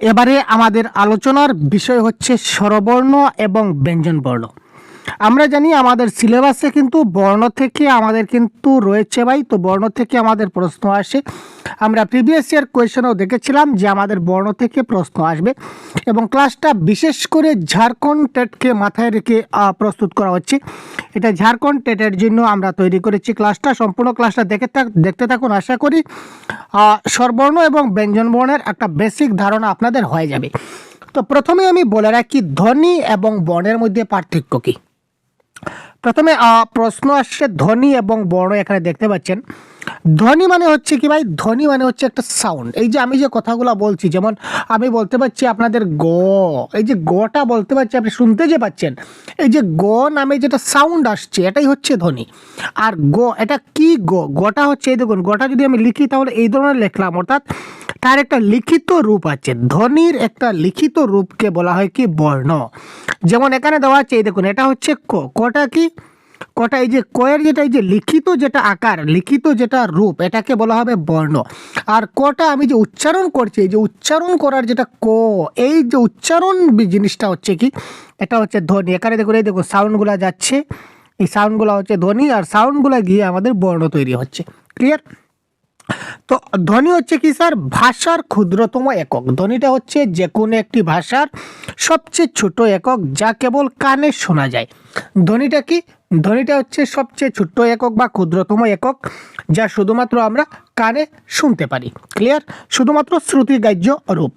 এবারে আমাদের আলোচনার বিষয় হচ্ছে স্বরবর্ণ এবং ব্যঞ্জনবর্ণ। আমরা জানি আমাদের সিলেবাসে কিন্তু বর্ণ থেকে আমাদের কিন্তু রয়েছে ভাই, তো বর্ণ থেকে আমাদের প্রশ্ন আসে। আমরা প্রিভিয়াস ইয়ার কোয়েশনেও দেখেছিলাম যে আমাদের বর্ণ থেকে প্রশ্ন আসবে এবং ক্লাসটা বিশেষ করে ঝাড়খণ্ড টেটকে মাথায় রেখে প্রস্তুত করা হচ্ছে। এটা ঝাড়খণ্ড টেটের জন্য আমরা তৈরি করেছি ক্লাসটা। সম্পূর্ণ ক্লাসটা দেখতে থাকুন। আশা করি স্বরবর্ণ এবং ব্যঞ্জনবর্ণের একটা বেসিক ধারণা আপনাদের হয়ে যাবে। তো প্রথমে আমি বলে রাখি ধ্বনি এবং বর্ণের মধ্যে পার্থক্য কী। প্রথমে প্রশ্ন আসছে ধ্বনি এবং বর্ণ। এখানে দেখতে পাচ্ছেন ধ্বনি মানে হচ্ছে কি ভাই, ধ্বনি মানে হচ্ছে একটা সাউন্ড। এই যে আমি যে কথাগুলো বলছি, যেমন আমি বলতে পারছি আপনাদের গ, এই যে গটা বলতে পারছি, আপনি শুনতে যে পাচ্ছেন, এই যে গ নামে যেটা সাউন্ড আসছে এটাই হচ্ছে ধ্বনি। আর গ এটা কি, গটা হচ্ছে এই দেখুন, গটা যদি আমি লিখি তাহলে এই ধরনের লিখলাম, অর্থাৎ তার একটা লিখিত রূপ আছে। ধ্বনির একটা লিখিত রূপকে বলা হয় কি বর্ণ। যেমন এখানে দেওয়া আছে, এই দেখুন এটা হচ্ছে ক, কটা কি, কটা এই যে কয়ের যেটা এই যে লিখিত যেটা আকার, লিখিত যেটা রূপ, এটাকে বলা হবে বর্ণ। আর কটা আমি যে উচ্চারণ করছি, এই যে উচ্চারণ করার যেটা ক, এই যে উচ্চারণ জিনিসটা হচ্ছে কি, এটা হচ্ছে ধ্বনি। এখানে দেখুন এই দেখুন সাউন্ডগুলো যাচ্ছে, এই সাউন্ডগুলো হচ্ছে ধ্বনি, আর সাউন্ডগুলো গিয়ে আমাদের বর্ণ তৈরি হচ্ছে। ক্লিয়ার? তো ধ্বনি হচ্ছে কি স্যার, ভাষার ক্ষুদ্রতম একক। ধ্বনিটা হচ্ছে যে কোনো একটি ভাষার সবচেয়ে ছোট একক, যা কেবল কানে শোনা যায়। ধ্বনিটা কি, ধ্বনিটা হচ্ছে সবচেয়ে ছোট্ট একক বা ক্ষুদ্রতম একক, যা শুধুমাত্র আমরা কানে শুনতে পারি। ক্লিয়ার? শুধুমাত্র শ্রুতিগ্রাহ্য রূপ।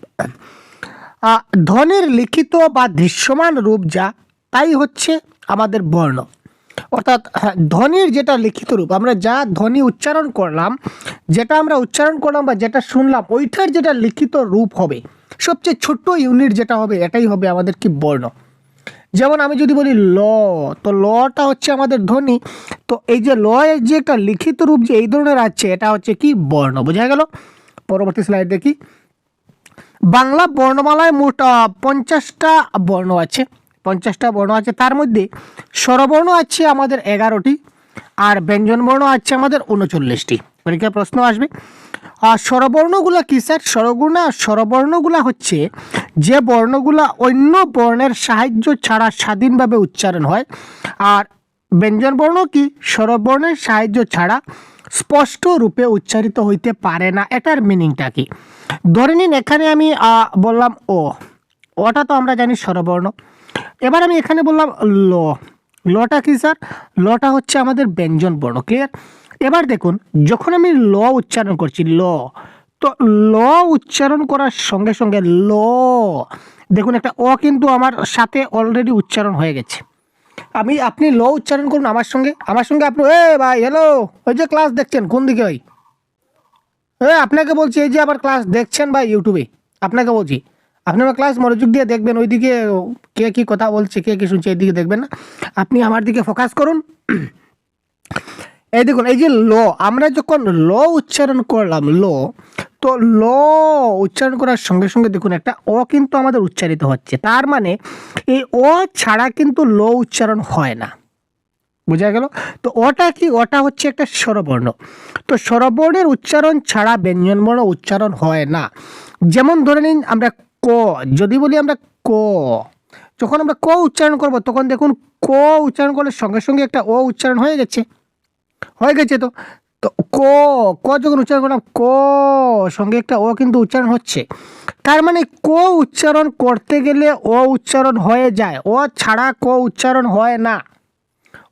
ধ্বনির লিখিত বা দৃশ্যমান রূপ যা, তাই হচ্ছে আমাদের বর্ণ। অর্থাৎ ধ্বনির যেটা লিখিত রূপ, আমরা যা ধ্বনি উচ্চারণ করলাম, যেটা আমরা উচ্চারণ করলাম বা যেটা শুনলাম, ওইটার যেটা লিখিত রূপ হবে, সবচেয়ে ছোট্ট ইউনিট যেটা হবে, এটাই হবে আমাদের কি বর্ণ। যেমন আমি যদি বলি ল, তো লটা হচ্ছে আমাদের ধ্বনি। তো এই যে ল এর যে একটা লিখিত রূপ যে এই ধরনের আছে, এটা হচ্ছে কি বর্ণ। বোঝা গেল? পরবর্তী স্লাইড দেখি। বাংলা বর্ণমালায় মোট 50টা বর্ণ আছে। 50টা বর্ণ আছে, তার মধ্যে স্বরবর্ণ আছে আমাদের 11টি, আর ব্যঞ্জনবর্ণ আছে আমাদের 39টি। পরীক্ষায় প্রশ্ন আসবে। আর স্বরবর্ণগুলা কি স্যার? স্বরবর্ণগুলা হচ্ছে যে বর্ণগুলা অন্য বর্ণের সাহায্য ছাড়া স্বাধীনভাবে উচ্চারণ হয়। আর ব্যঞ্জনবর্ণ কি, স্বরবর্ণের সাহায্য ছাড়া স্পষ্ট রূপে উচ্চারিত হইতে পারে না। এটার মিনিংটা কি? ধরে নিন এখানে আমি বললাম ও, ওটা তো আমরা জানি স্বরবর্ণ। এবার আমি এখানে বললাম ল, লটা কি স্যার? লটা হচ্ছে আমাদের ব্যঞ্জন বর্ণ। ক্লিয়ার? এবার দেখুন যখন আমি ল উচ্চারণ করছি, ল, তো ল উচ্চারণ করার সঙ্গে সঙ্গে ল, দেখুন একটা ও কিন্তু আমার সাথে অলরেডি উচ্চারণ হয়ে গেছে। আপনি ল উচ্চারণ করুন আমার সঙ্গে, আপনি এ ভাই হ্যালো, ওই যে ক্লাস দেখছেন কোন দিকে ভাই, আপনাকে বলছি, এই যে আবার ক্লাস দেখছেন ভাই ইউটিউবে, আপনাকে বলছি আপনি আমার ক্লাস মনোযোগ দিয়ে দেখবেন। ওইদিকে কে কী কথা বলছে, কে কী শুনছে, এইদিকে দেখবেন না, আপনি আমার দিকে ফোকাস করুন। এই দেখুন এই যে ল, আমরা যখন ল উচ্চারণ করলাম ল, তো ল উচ্চারণ করার সঙ্গে সঙ্গে দেখুন একটা ও কিন্তু আমাদের উচ্চারিত হচ্ছে। তার মানে এই ও ছাড়া কিন্তু ল উচ্চারণ হয় না। বোঝা গেল? তো ওটা কি, ওটা হচ্ছে একটা স্বরবর্ণ। তো স্বরবর্ণের উচ্চারণ ছাড়া ব্যঞ্জনবর্ণ উচ্চারণ হয় না। যেমন ধরে নিন আমরা ক, যদি বলি আমরা ক, যখন আমরা ক উচ্চারণ করব তখন দেখুন ক উচ্চারণ করলে সঙ্গে সঙ্গে একটা ও উচ্চারণ হয়ে গেছে, তো তো ক, ক যখন উচ্চারণ করলাম ক, সঙ্গে একটা ও কিন্তু উচ্চারণ হচ্ছে। তার মানে ক উচ্চারণ করতে গেলে ও উচ্চারণ হয়ে যায়, ও ছাড়া ক উচ্চারণ হয় না।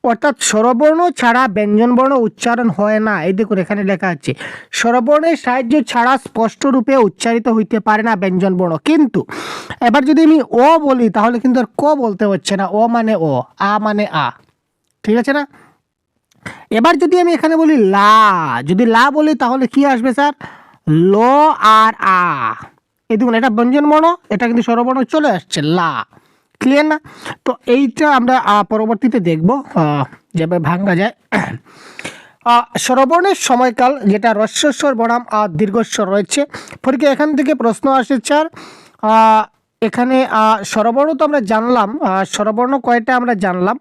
অর্থাৎ স্বরবর্ণ ছাড়া ব্যঞ্জনবর্ণ উচ্চারণ হয় না। এই দেখুন এখানে লেখা আছে স্বরবর্ণের সাহায্য ছাড়া স্পষ্ট রূপে উচ্চারিত হইতে পারে না ব্যঞ্জনবর্ণ। কিন্তু এবার যদি আমি ও বলি তাহলে কিন্তু আর ক বলতে হচ্ছে না, ও মানে ও, আ মানে আ। ঠিক আছে না? এবার যদি আমি এখানে বলি লা, যদি লা বলি তাহলে কি আসবে স্যার? ল আর আ। এই দেখুন এটা ব্যঞ্জনবর্ণ, এটা কিন্তু স্বরবর্ণ চলে আসছে লা। ক্লিয়ার না? তো এইটা আমরা পরবর্তীতে দেখব যেভাবে ভাঙা যায়। স্বরবর্ণের সময়কাল যেটা হ্রস্বস্বর বনাম দীর্ঘস্বর রয়েছে। পরীক্ষা এখান থেকে প্রশ্ন আসে স্যার, এখানে স্বরবর্ণ তো আমরা জানলাম, স্বরবর্ণ কয়টা আমরা জানলাম,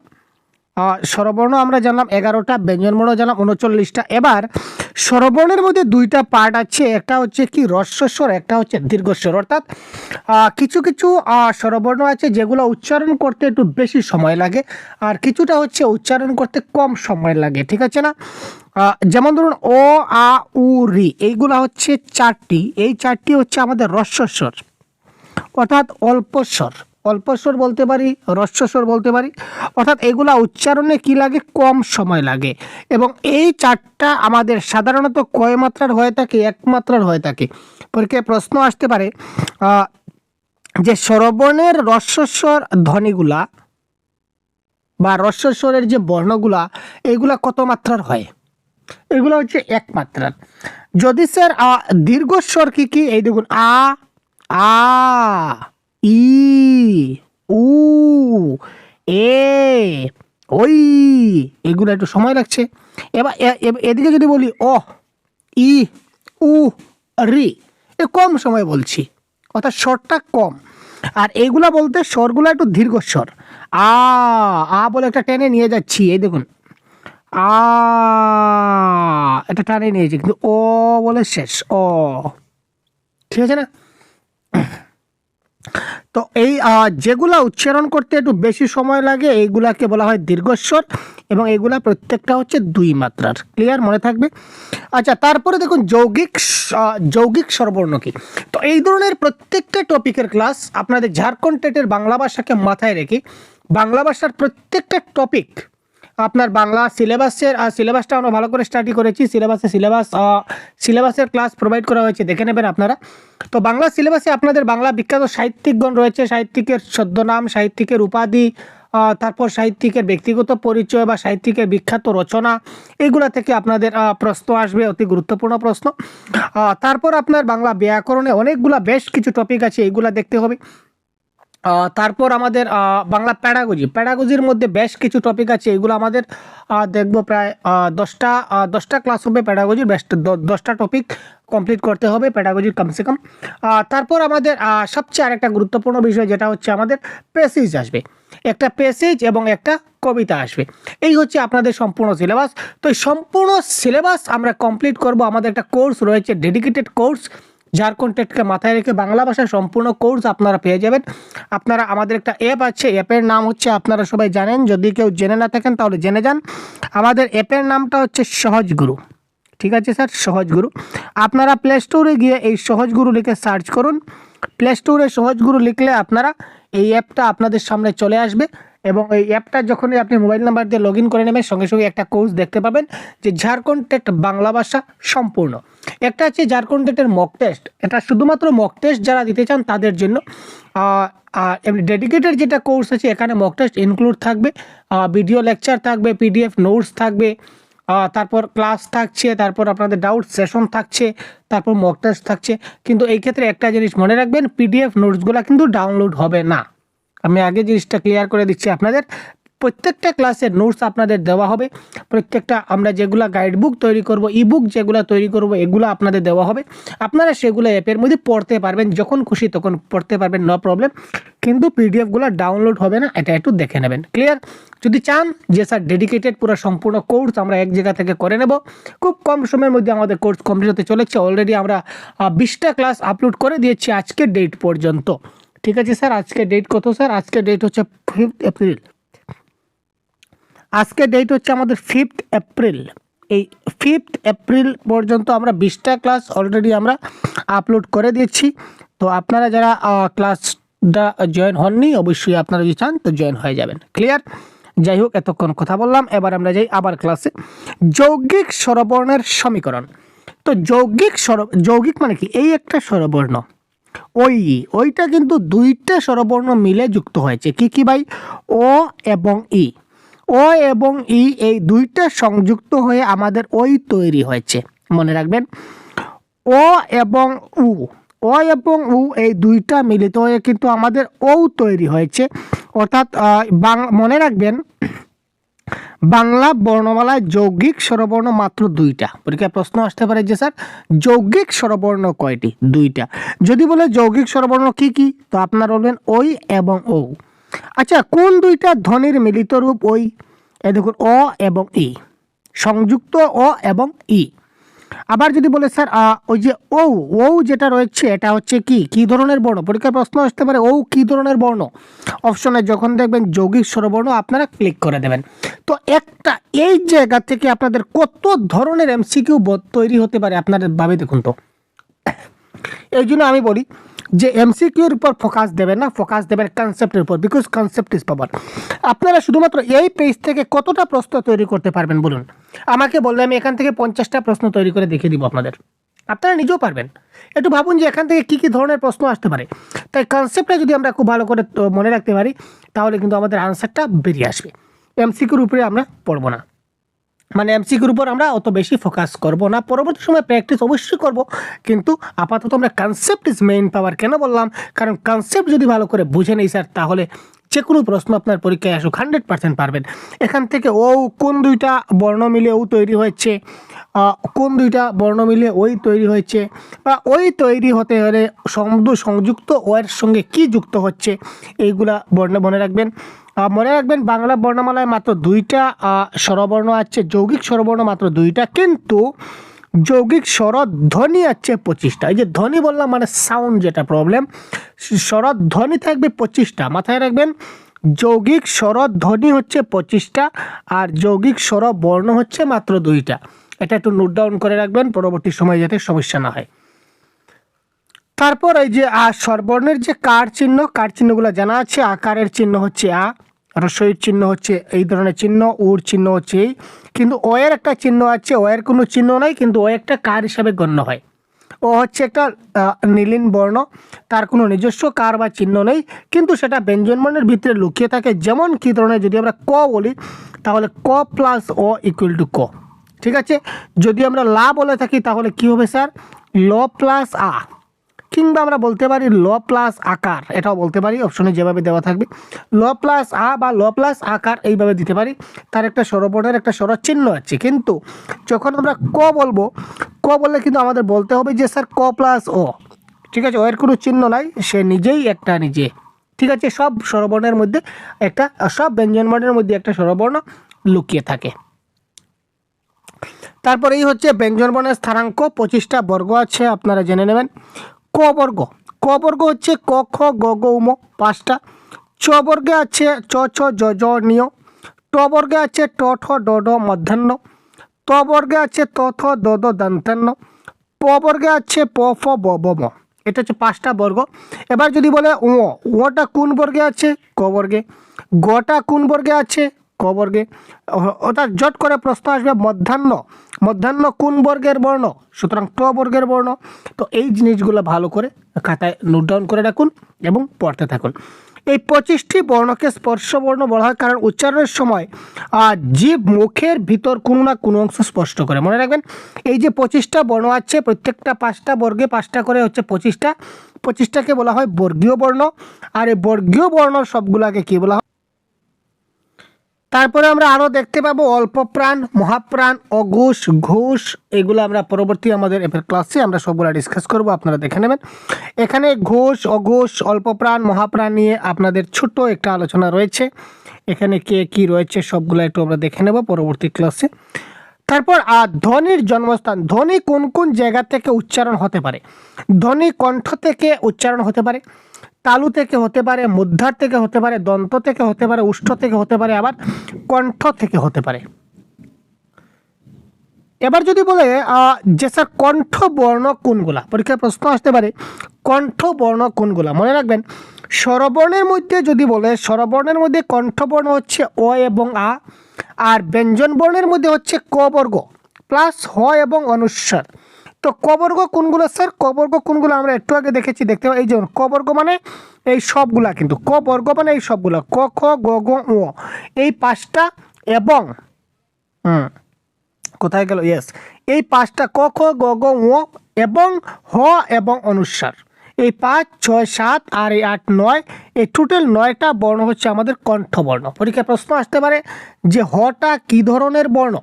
স্বরবর্ণ আমরা জানলাম 11টা, ব্যঞ্জনবর্ণ জানলাম 39টা। এবার স্বরবর্ণের মধ্যে দুইটা পার্ট আছে, একটা হচ্ছে কি হ্রস্বস্বর, একটা হচ্ছে দীর্ঘস্বর। অর্থাৎ কিছু কিছু স্বরবর্ণ আছে যেগুলো উচ্চারণ করতে একটু বেশি সময় লাগে, আর কিছুটা হচ্ছে উচ্চারণ করতে কম সময় লাগে, ঠিক আছে না? যেমন ধরুন অ, আ, উ, রি, এইগুলা হচ্ছে চারটি, এই চারটি হচ্ছে আমাদের হ্রস্বস্বর, অর্থাৎ অল্পস্বর। অল্পস্বর বলতে পারি, হ্রস্বস্বর বলতে পারি, অর্থাৎ এগুলা উচ্চারণে কি লাগে, কম সময় লাগে। এবং এই চারটা আমাদের সাধারণত কয় মাত্রার হয়ে থাকে, এক মাত্রার হয়ে থাকে। পরীক্ষায় প্রশ্ন আসতে পারে যে স্বরবর্ণের হ্রস্বস্বর ধ্বনিগুলা বা হ্রস্বস্বরের যে বর্ণগুলা, এগুলা কত মাত্রার হয়? এগুলো হচ্ছে এক মাত্রার। যদি স্যার দীর্ঘস্বর কি কি, এই দেখুন আ, আ, ই, উ, এ, ওই, এগুলো একটু সময় লাগছে। এবার এদিকে যদি বলি অ, ই, উ, রি, এ কম সময় বলছি, অর্থাৎ স্বরটা কম। আর এইগুলা বলতে স্বরগুলো একটু দীর্ঘস্বর। বলে একটা টেনে নিয়ে যাচ্ছি, এই দেখুন এটা টানে নিয়েছি, কিন্তু ও বলে শেষ, ঠিক আছে না? তো এই যেগুলা উচ্চারণ করতে একটু বেশি সময় লাগে এইগুলাকে বলা হয় দীর্ঘস্বর, এবং এইগুলা প্রত্যেকটা হচ্ছে 2 মাত্রার। ক্লিয়ার, মনে থাকবে? আচ্ছা, তারপরে দেখুন যৌগিক স্বরবর্ণ কি। তো এই ধরনের প্রত্যেকটা টপিকের ক্লাস আপনাদের ঝাড়খণ্ড টেটের বাংলা ভাষাকে মাথায় রেখে বাংলা ভাষার প্রত্যেকটা টপিক আপনার বাংলা সিলেবাসটা আমরা ভালো করে স্টাডি করেছি। সিলেবাসের ক্লাস প্রোভাইড করা হয়েছে, দেখে নেবেন আপনারা। তো বাংলা সিলেবাসে আপনাদের বাংলা বিখ্যাত সাহিত্যিকগণ রয়েছে, সাহিত্যিকের ছদ্মনাম, সাহিত্যিকের উপাধি, তারপর সাহিত্যিকের ব্যক্তিগত পরিচয় বা সাহিত্যিকের বিখ্যাত রচনা, এগুলা থেকে আপনাদের প্রশ্ন আসবে, অতি গুরুত্বপূর্ণ প্রশ্ন। তারপর আপনার বাংলা ব্যাকরণে অনেকগুলা বেশ কিছু টপিক আছে, এইগুলা দেখতে হবে। তারপর আমাদের বাংলা প্যাডাগজির মধ্যে বেশ কিছু টপিক আছে, এগুলো আমাদের দেখব প্রায় 10টা ক্লাস হবে প্যাডাগজির, বেশ 10টা টপিক কমপ্লিট করতে হবে প্যাডাগজির কমসে কম। তারপর আমাদের সবচেয়ে আরেকটা গুরুত্বপূর্ণ বিষয় যেটা হচ্ছে আমাদের প্যাসেজ আসবে, একটা প্যাসেজ এবং একটা কবিতা আসবে। এই হচ্ছে আপনাদের সম্পূর্ণ সিলেবাস। তো এই সম্পূর্ণ সিলেবাস আমরা কমপ্লিট করব। আমাদের একটা কোর্স রয়েছে, ডেডিকেটেড কোর্স, ঝাড়খণ্ড টেটকে মাথায় রেখে বাংলা ভাষার সম্পূর্ণ কোর্স আপনারা পেয়ে যাবেন। আপনারা আমাদের একটা অ্যাপ আছে, অ্যাপের নাম হচ্ছে, আপনারা সবাই জানেন, যদি কেউ জেনে না থাকেন তাহলে জেনে যান। আমাদের অ্যাপের নামটা হচ্ছে সহজগুরু, ঠিক আছে স্যার, সহজগুরু। আপনারা প্লে স্টোরে গিয়ে এই সহজগুরু লিখে সার্চ করুন। প্লে স্টোরে সহজগুরু লিখলে আপনারা এই অ্যাপটা আপনাদের সামনে চলে আসবে, এবং এই অ্যাপটা যখনই আপনি মোবাইল নাম্বার দিয়ে লগ ইন করে নেবেন, সঙ্গে সঙ্গে একটা কোর্স দেখতে পাবেন যে ঝাড়খণ্ড টেট বাংলা ভাষা সম্পূর্ণ। একটা আছে ঝাড়খণ্ড টেটের মক টেস্ট, এটা শুধুমাত্র মক টেস্ট যারা দিতে চান তাদের জন্য। এমনি ডেডিকেটেড যেটা কোর্স আছে, এখানে মক টেস্ট ইনক্লুড থাকবে, ভিডিও লেকচার থাকবে, পিডিএফ নোটস থাকবে, তারপর ক্লাস থাকছে, তারপর আপনাদের ডাউট সেশন থাকছে, তারপর মক টেস্ট থাকছে। কিন্তু এই ক্ষেত্রে একটা জিনিস মনে রাখবেন, পিডিএফ নোটসগুলো কিন্তু ডাউনলোড হবে না। আমি আগে জিনিসটা ক্লিয়ার করে দিচ্ছি আপনাদের। প্রত্যেকটা ক্লাসের নোটস আপনাদের দেওয়া হবে, প্রত্যেকটা আমরা যেগুলো গাইড বুক তৈরি করব, ইবুক যেগুলো তৈরি করব, এগুলো আপনাদের দেওয়া হবে। আপনারা সেগুলো অ্যাপের মধ্যে পড়তে পারবেন, যখন খুশি তখন পড়তে পারবেন, নো প্রবলেম। কিন্তু পিডিএফগুলো ডাউনলোড হবে না, এটা একটু দেখে নেবেন। ক্লিয়ার? যদি চান যে স্যার ডেডিকেটেড পুরো সম্পূর্ণ কোর্স আমরা এক জায়গা থেকে করে নেব, খুব কম সময়ের মধ্যে আমাদের কোর্স কমপ্লিট হতে চলেছে। অলরেডি আমরা 20টা ক্লাস আপলোড করে দিয়েছি আজকের ডেট পর্যন্ত। ঠিক আছে স্যার, আজকের ডেট কত স্যার? আজকের ডেট হচ্ছে 5 এপ্রিল। আজকের ডেট হচ্ছে আমাদের 5 এপ্রিল। এই 5 এপ্রিল পর্যন্ত আমরা 20টা ক্লাস অলরেডি আমরা আপলোড করে দিয়েছি। তো আপনারা যারা ক্লাসটা জয়েন হননি, অবশ্যই আপনারা যদি চান তো জয়েন হয়ে যাবেন। ক্লিয়ার? যাই হোক, এতক্ষণ কথা বললাম, এবার আমরা যাই আবার ক্লাসে। যৌগিক স্বরবর্ণের সমীকরণ। তো যৌগিক মানে কি? এই একটা স্বরবর্ণ, ওইটা কিন্তু 2টা স্বরবর্ণ মিলে যুক্ত হয়েছে। কি কি ভাই? ও এবং ই। ও এবং ই, এই 2টা সংযুক্ত হয়ে আমাদের ওই তৈরি হয়েছে। মনে রাখবেন, ও এবং উ, এই 2টা মিলিত হয়ে কিন্তু আমাদের ও তৈরি হয়েছে। অর্থাৎ মনে রাখবেন, বাংলা বর্ণমালায় যৌগিক স্বরবর্ণ মাত্র 2টা। পরীক্ষায় প্রশ্ন আসতে পারে যে স্যার যৌগিক স্বরবর্ণ কয়টি? 2টা। যদি বলে যৌগিক স্বরবর্ণ কি কি, তো আপনারা বলবেন ওই এবং ও। আচ্ছা, কোন 2টা ধ্বনির মিলিত রূপ ওই? এই দেখুন অ এবং ই, সংযুক্ত অ এবং ই। আবার যদি বলে স্যার ওই যে ঔ, ঔ যেটা রয়েছে এটা হচ্ছে কি ধরনের বর্ণ, পরীক্ষায় প্রশ্ন আসতে পারে ঔ কি ধরনের বর্ণ। অপশনে যখন দেখবেন যৌগিক স্বরবর্ণ আপনারা ক্লিক করে দেবেন। তো একটা এই জায়গা থেকে আপনাদের কত ধরনের এমসিকিউ তৈরি হতে পারে আপনাদের ভাবে দেখুন। তো এই জন্য আমি বলি যে এমসিকিউর উপর ফোকাস দেবেন না, ফোকাস দেবেন কনসেপ্টের উপর, বিকজ কনসেপ্ট ইজ পাওয়ার। আপনারা শুধুমাত্র এই পেজ থেকে কতটা প্রশ্ন তৈরি করতে পারবেন বলুন আমাকে, বললে আমি এখান থেকে 50টা প্রশ্ন তৈরি করে দেখিয়ে দিব আপনাদের, আপনারা নিজেও পারবেন। একটু ভাবুন যে এখান থেকে কী ধরনের প্রশ্ন আসতে পারে। তাই কনসেপ্টটা যদি আমরা খুব ভালো করে মনে রাখতে পারি তাহলে কিন্তু আমাদের আনসারটা বেরিয়ে আসবে। এমসিকিউর উপরে আমরা পড়বো না, মানে এমসিকিউর উপর আমরা অত বেশি ফোকাস করব না, পরবর্তী সময় প্র্যাকটিস অবশ্যই করব, কিন্তু আপাতত আমরা কনসেপ্ট ইজ মেইন পাওয়ার। কেন বললাম? কারণ কনসেপ্ট যদি ভালো করে বুঝে নেই স্যার তাহলে যে কোনো প্রশ্ন আপনার পরীক্ষায় আসুক 100% পারবেন। এখান থেকে ও কোন দুইটা বর্ণ মিলে ও তৈরি হয়েছে, কোন দুইটা বর্ণ মিলে ওই তৈরি হয়েছে, বা ওই তৈরি হতে হলে সংযুক্ত ও এর সঙ্গে কি যুক্ত হচ্ছে, এইগুলা মনে রাখবেন। মনে রাখবেন বাংলা বর্ণমালায় মাত্র 2টা স্বরবর্ণ আছে, যৌগিক স্বরবর্ণ মাত্র 2টা, কিন্তু যৌগিক স্বরধ্বনি আছে 25টা। এই যে ধ্বনি বললাম মানে সাউন্ড যেটা প্রবলেম, স্বরধ্বনি থাকবে 25টা। মাথায় রাখবেন যৌগিক স্বরধ্বনি হচ্ছে 25টা আর যৌগিক স্বরবর্ণ হচ্ছে মাত্র 2টা। এটা একটু নোট ডাউন করে রাখবেন পরবর্তী সময় যাতে সমস্যা না হয়। তারপর এই যে স্বরবর্ণের যে কার চিহ্নগুলো জানা আছে। আকারের চিহ্ন হচ্ছে আ, রসইয়ের চিহ্ন হচ্ছে এই ধরনের চিহ্ন, উর চিহ্ন হচ্ছে এই, কিন্তু ও এর একটা চিহ্ন আছে, ও এর কোনো চিহ্ন নাই, কিন্তু ও একটা কার হিসাবে গণ্য হয়। ও হচ্ছে একটা নীলিন বর্ণ, তার কোনো নিজস্ব কার বা চিহ্ন নেই, কিন্তু সেটা ব্যঞ্জনবর্ণের ভিতরে লুকিয়ে থাকে। যেমন কী ধরনের, যদি আমরা ক বলি তাহলে ক প্লাস ও ইকুয়াল টু ক, ঠিক আছে। যদি আমরা লা বলে থাকি তাহলে কি হবে স্যার? ল প্লাস আ, কিংবা আমরা বলতে পারি ল প্লাস আকার, এটাও বলতে পারি, অপশনে যেভাবে দেওয়া থাকবে ল প্লাস আ বা ল প্লাস আকার এইভাবে দিতে পারি। তার একটা স্বরবর্ণের একটা স্বরচিহ্ন আছে, কিন্তু যখন আমরা ক বলবো, ক বললে কিন্তু আমাদের বলতে হবে যে স্যার ক প্লাস ও, ঠিক আছে, ও এর কোনো চিহ্ন নাই, সে নিজেই একটা নিজে, ঠিক আছে। সব স্বরবর্ণের মধ্যে একটা, সব ব্যঞ্জনবর্ণের মধ্যে একটা স্বরবর্ণ লুকিয়ে থাকে। তারপর এই হচ্ছে ব্যঞ্জনবর্ণের স্থানাঙ্ক, 25টা বর্গ আছে, আপনারা জেনে নেবেন। ক বর্গ, ক বর্গ হচ্ছে ক খ গ গ উম 5টা। চ বর্গে আছে চ ছ জ জ নিয়। ট বর্গে আছে ট ঠ ড ড মধ্যাহ্ন। ত বর্গে আছে ত থ দ দ দন্তান্ন। প বর্গে আছে প ফ ব ব ম। এটা হচ্ছে 5টা বর্গ। এবার যদি বলে ওটা কোন বর্গে আছে? ক বর্গে। গটা কোন বর্গে আছে? ক বর্গে। অর্থাৎ জট করে প্রশ্ন আসবে মধ্যাহ্ন, মধ্যাহ্ন কোন বর্গের বর্ণ? সুতরাং ট বর্গের বর্ণ। তো এই জিনিসগুলো ভালো করে খাতায় নোট ডাউন করে রাখুন এবং পড়তে থাকুন। এই 25টি বর্ণকে স্পর্শ বর্ণ বলা হয়, কারণ উচ্চারণের সময় জীব মুখের ভিতর কোনো না কোনো অংশ স্পষ্ট করে। মনে রাখবেন এই যে 25টা বর্ণ আছে, প্রত্যেকটা 5টা বর্গে 5টা করে হচ্ছে 25টা, 25টাকে বলা হয় বর্গীয় বর্ণ। আর এই বর্গীয় বর্ণ সবগুলাকে কি বলা হয়? তারপরে আমরা আরও দেখতে পাবো অল্প প্রাণ, মহাপ্রাণ, অঘোষ, ঘোষ, এগুলো আমরা পরবর্তী আমাদের ক্লাসে আমরা সবগুলো ডিসকাস করব, আপনারা দেখে নেবেন। এখানে ঘোষ, অঘোষ, অল্প প্রাণ, মহাপ্রাণ নিয়ে আপনাদের ছোট একটা আলোচনা রয়েছে। এখানে কে কী রয়েছে সবগুলো একটু আমরা দেখে নেব পরবর্তী ক্লাসে। তারপর ধ্বনির জন্মস্থান, ধ্বনি কোন কোন জায়গা থেকে উচ্চারণ হতে পারে? ধ্বনি কণ্ঠ থেকে উচ্চারণ হতে পারে, তালু থেকে হতে পারে, মুদ্রার থেকে হতে পারে, দন্ত থেকে হতে পারে, উষ্ঠ থেকে হতে পারে, আবার কণ্ঠ থেকে হতে পারে। এবার যদি বলে যে স্যার কণ্ঠ বর্ণ কোনগুলা, পরীক্ষায় প্রশ্ন আসতে পারে কণ্ঠ বর্ণ কোনগুলা। মনে রাখবেন স্বরবর্ণের মধ্যে যদি বলে, স্বরবর্ণের মধ্যে কণ্ঠবর্ণ হচ্ছে অ এবং আ, আর ব্যঞ্জন বর্ণের মধ্যে হচ্ছে ক বর্গ প্লাস হ এবং অনুস্বার। তো ক বর্গ কোনগুলো স্যার? ক বর্গ কোনগুলো আমরা একটু আগে দেখেছি, দেখতে পাই এই যে ক বর্গ মানে এই সবগুলা, কিন্তু ক বর্গ মানে এই সবগুলা, ক খ গ ঘ ঙ, এই 5টা এবং কোথায় গেল, ইয়েস, এই 5টা ক খ গ ঘ ঙ এবং হ এবং অনুস্বার, এই 5 6 7 আর এই 8 9, এই টোটাল 9টা বর্ণ হচ্ছে আমাদের কণ্ঠবর্ণ। পরীক্ষায় প্রশ্ন আসতে পারে যে হটা কি ধরনের বর্ণ?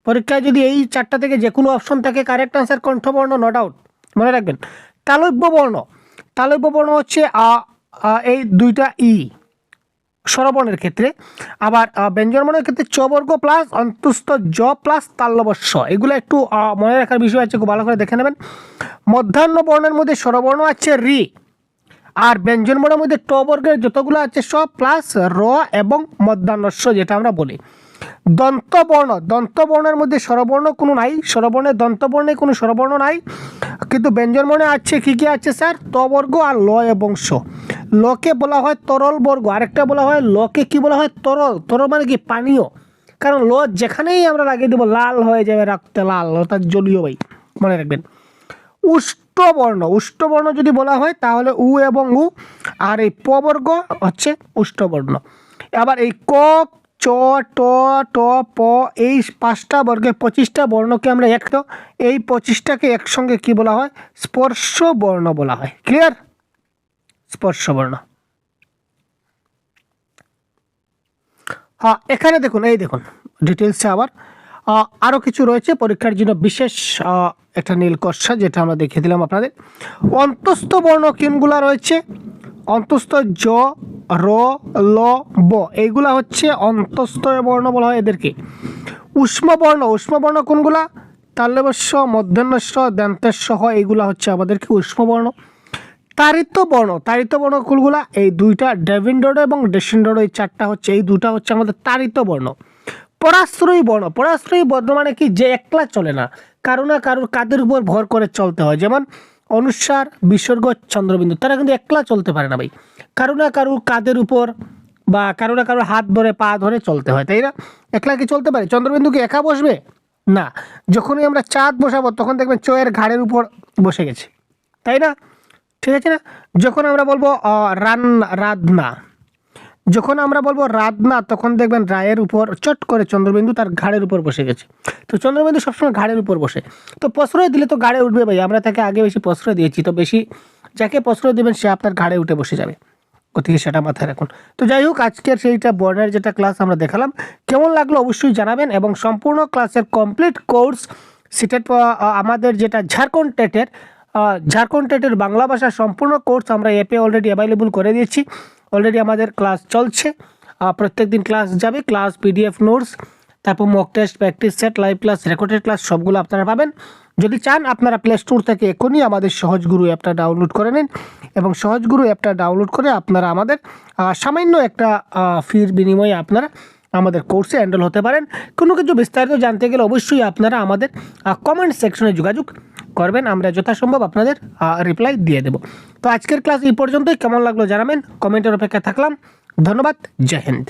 পরীক্ষায় যদি এই 4টা থেকে যে কোনো অপশন থাকে কারেক্ট আনসার কণ্ঠবর্ণ, নো ডাউট। মনে রাখবেন তালব্য বর্ণ, তালব্য বর্ণ হচ্ছে এই 2টা ই, স্বরবর্ণের ক্ষেত্রে। আবার ব্যঞ্জনবর্ণের ক্ষেত্রে চ বর্গ প্লাস অন্তস্থ জ প্লাস তালব্য শ, এগুলো একটু মনে রাখার বিষয় আছে, খুব ভালো করে দেখে নেবেন। মধ্যাহ্ন বর্ণের মধ্যে স্বরবর্ণ আছে রি, আর ব্যঞ্জনবর্ণের মধ্যে ট বর্গের যতগুলো আছে স প্লাস র এবং মধ্যাহ্নস্য যেটা আমরা বলি। দন্তবর্ণের মধ্যে স্বরবর্ণ কোনো নাই, স্বরবর্ণের দন্তবর্ণে কোনো স্বরবর্ণ নাই, কিন্তু ব্যঞ্জনবর্ণে আছে কি কি আছে স্যার? ত বর্গ আর ল এবং স। লকে বলা হয় তরল বর্গ, আরেকটা বলা হয় লকে কি বলা হয়? তরল। তরল মানে কি? পানীয়। কারণ ল যেখানেই আমরা লাগিয়ে দেবো লাল হয়ে যাবে, রাখতে লাল, অর্থাৎ জলীয় ভাই, মনে রাখবেন। উষ্টবর্ণ যদি বলা হয় তাহলে উ এবং উ, আর এই প বর্গ হচ্ছে উষ্টবর্ণ। আবার এই ক, চ, ট, ট, প, এই 5টা বর্গের 25টা বর্ণকে আমরা এই 25টাকে একসঙ্গে কি বলা হয়? স্পর্শ বর্ণ বলা হয়। ক্লিয়ার? স্পর্শ বর্ণ। হ্যাঁ, এখানে দেখুন, এই দেখুন ডিটেলসে আবার আরও কিছু রয়েছে পরীক্ষার জন্য বিশেষ একটা নীল কষা, যেটা আমরা দেখিয়ে দিলাম আপনাদের। অন্তস্থ বর্ণ কোনগুলা রয়েছে? অন্তস্থ জ, র, ল, ব, এইগুলা হচ্ছে অন্তস্থ বর্ণ বলা হয় এদেরকে। উষ্মবর্ণ কোনগুলা? তালব্য, মধ্যাহ্নস্য, দন্তেস্য, এইগুলা হচ্ছে আমাদেরকে উষ্মবর্ণ। তাড়িত বর্ণ কোনগুলা? এই দুইটা, ডেভিনডোডো এবং ডেসিনডোডো, এই 4টা হচ্ছে, এই দুটা হচ্ছে আমাদের তাড়িত বর্ণ। পরাশ্রয়ী বর্ণ মানে কি? যে একলা চলে না, কারো না কারোর কাদের উপর ভর করে চলতে হয়। যেমন অনুস্বার, বিসর্গ, চন্দ্রবিন্দু, তারা কিন্তু একলা চলতে পারে না ভাই, কারো না কারোর কাদের উপর বা কারো না কারোর হাত ধরে পা ধরে চলতে হয়, তাই না? একলা কি চলতে পারে? চন্দ্রবিন্দু কি একা বসবে? না। যখনই আমরা চাঁদ বসাবো তখন দেখবেন চয়ের ঘাড়ের উপর বসে গেছে, তাই না? ঠিক আছে না? যখন আমরা বলবো রাধনা, তখন দেখবেন রায়ের উপর চট করে চন্দ্রবিন্দু তার ঘাড়ের উপর বসে গেছে। তো চন্দ্রবিন্দু সবসময় ঘাড়ের উপর বসে, তো প্রশ্রয় দিলে তো ঘাড়ে উঠবে ভাই। আমরা তাকে আগে বেশি প্রশ্রয় দিয়েছি, তো বেশি যাকে প্রশ্রয় দেবেন সে আপনার ঘাড়ে উঠে বসে যাবে, গতিকে সেটা মাথায় রাখুন। তো যাই হোক, আজকের সেইটা বর্ণের যেটা ক্লাস আমরা দেখালাম, কেমন লাগলো অবশ্যই জানাবেন। এবং সম্পূর্ণ ক্লাসের কমপ্লিট কোর্স সিটেট আমাদের যেটা ঝাড়খণ্ড টেটের বাংলা ভাষা সম্পূর্ণ কোর্স আমরা অ্যাপে অলরেডি অ্যাভেলেবল করে দিয়েছি। অলরেডি আমাদের ক্লাস চলছে, প্রত্যেক দিন ক্লাস যাবে, ক্লাস পিডিএফ নোটস, তারপর mock test, practice set, live class, recorded class সবগুলো আপনারা পাবেন। যদি চান আপনারা প্লে স্টোর থেকে এখনই আমাদের সহজগুরু অ্যাপটা ডাউনলোড করে নিন, এবং সহজগুরু অ্যাপটা ডাউনলোড করে আপনারা আমাদের সামান্য একটা ফির বিনিময়ে আপনারা আমাদের কোর্সে এনরোল হতে পারেন। কোনো কিছু বিস্তারিত জানতে গেলে অবশ্যই আপনারা আমাদের কমেন্ট সেকশনে যোগাযোগ করবেন, আমরা যথাসম্ভব আপনাদের রিপ্লাই দিয়ে দেব। তো আজকের ক্লাস এই পর্যন্তই, কেমন লাগলো জানাবেন, কমেন্টের অপেক্ষা থাকলাম। ধন্যবাদ, জয় হিন্দ।